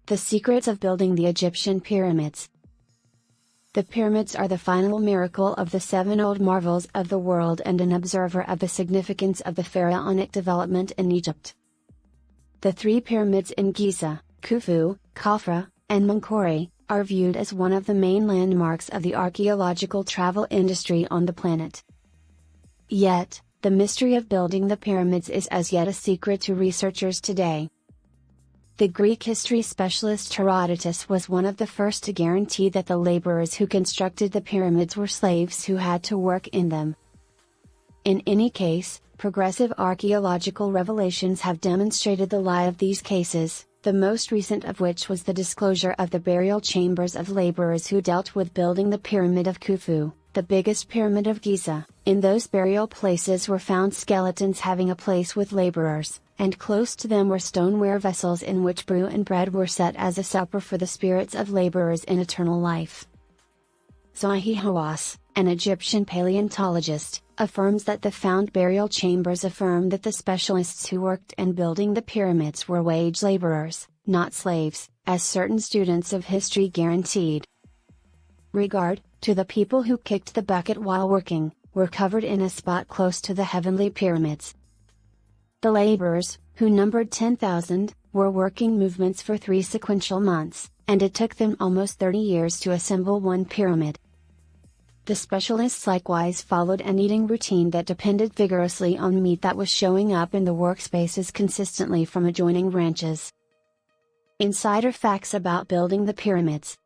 The secrets of building the Egyptian pyramids. The pyramids are the final miracle of the seven old marvels of the world and an observer of the significance of the pharaonic development in Egypt. The three pyramids in Giza, Khufu, Khafre, and Menkaure, are viewed as one of the main landmarks of the archaeological travel industry on the planet. Yet, the mystery of building the pyramids is as yet a secret to researchers today. The Greek history specialist Herodotus was one of the first to guarantee that the laborers who constructed the pyramids were slaves who had to work in them. In any case, progressive archaeological revelations have demonstrated the lie of these cases, the most recent of which was the disclosure of the burial chambers of laborers who dealt with building the Pyramid of Khufu, the biggest pyramid of Giza. In those burial places were found skeletons having a place with laborers, and close to them were stoneware vessels in which brew and bread were set as a supper for the spirits of laborers in eternal life. Zahi Hawass, an Egyptian paleontologist, affirms that the found burial chambers affirm that the specialists who worked in building the pyramids were wage laborers, not slaves, as certain students of history guaranteed. Regard to the people who kicked the bucket while working, were covered in a spot close to the heavenly pyramids. The laborers, who numbered 10,000, were working movements for 3 sequential months, and it took them almost 30 years to assemble one pyramid. The specialists likewise followed an eating routine that depended vigorously on meat that was showing up in the workspaces consistently from adjoining ranches. Insider facts about building the pyramids.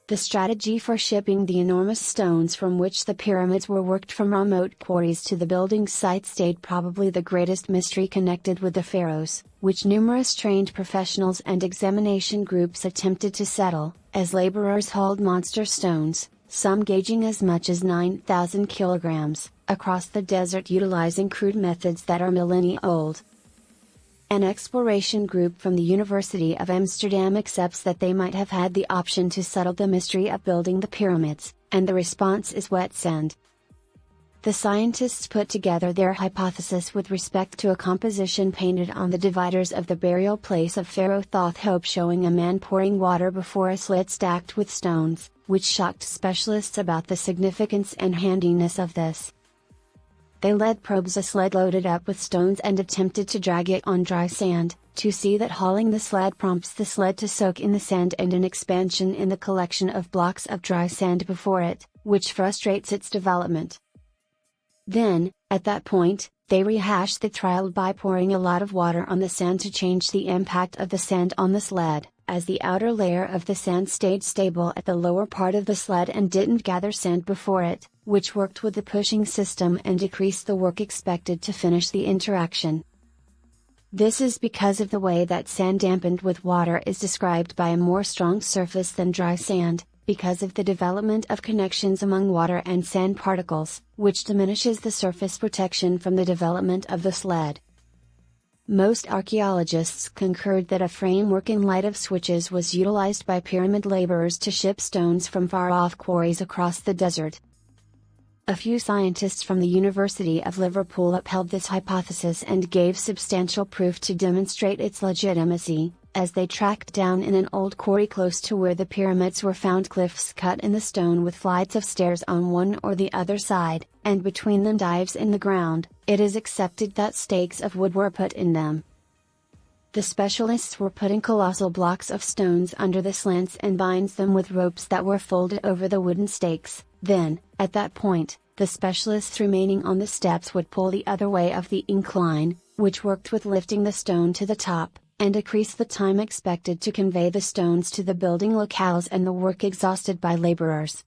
The strategy for shipping the enormous stones from which the pyramids were worked from remote quarries to the building site stayed probably the greatest mystery connected with the pharaohs, which numerous trained professionals and examination groups attempted to settle, as laborers hauled monster stones, some gauging as much as 9,000 kilograms, across the desert utilizing crude methods that are millennia old. An exploration group from the University of Amsterdam accepts that they might have had the option to settle the mystery of building the pyramids, and the response is wet sand. The scientists put together their hypothesis with respect to a composition painted on the dividers of the burial place of Pharaoh Thoth showing a man pouring water before a slit stacked with stones, which shocked specialists about the significance and handiness of this. They led probes a sled loaded up with stones and attempted to drag it on dry sand, to see that hauling the sled prompts the sled to soak in the sand and an expansion in the collection of blocks of dry sand before it, which frustrates its development. Then, at that point, they rehashed the trial by pouring a lot of water on the sand to change the impact of the sand on the sled, as the outer layer of the sand stayed stable at the lower part of the sled and didn't gather sand before it, which worked with the pushing system and decreased the work expected to finish the interaction. This is because of the way that sand dampened with water is described by a more strong surface than dry sand, because of the development of connections among water and sand particles, which diminishes the surface protection from the development of the sled. Most archaeologists concurred that a framework in light of switches was utilized by pyramid laborers to ship stones from far-off quarries across the desert. A few scientists from the University of Liverpool upheld this hypothesis and gave substantial proof to demonstrate its legitimacy, as they tracked down in an old quarry close to where the pyramids were found cliffs cut in the stone with flights of stairs on one or the other side, and between them dives in the ground. It is accepted that stakes of wood were put in them. The specialists were putting colossal blocks of stones under the slants and binds them with ropes that were folded over the wooden stakes. Then, at that point, the specialists remaining on the steps would pull the other way of the incline, which worked with lifting the stone to the top, and decreased the time expected to convey the stones to the building locales and the work exhausted by laborers.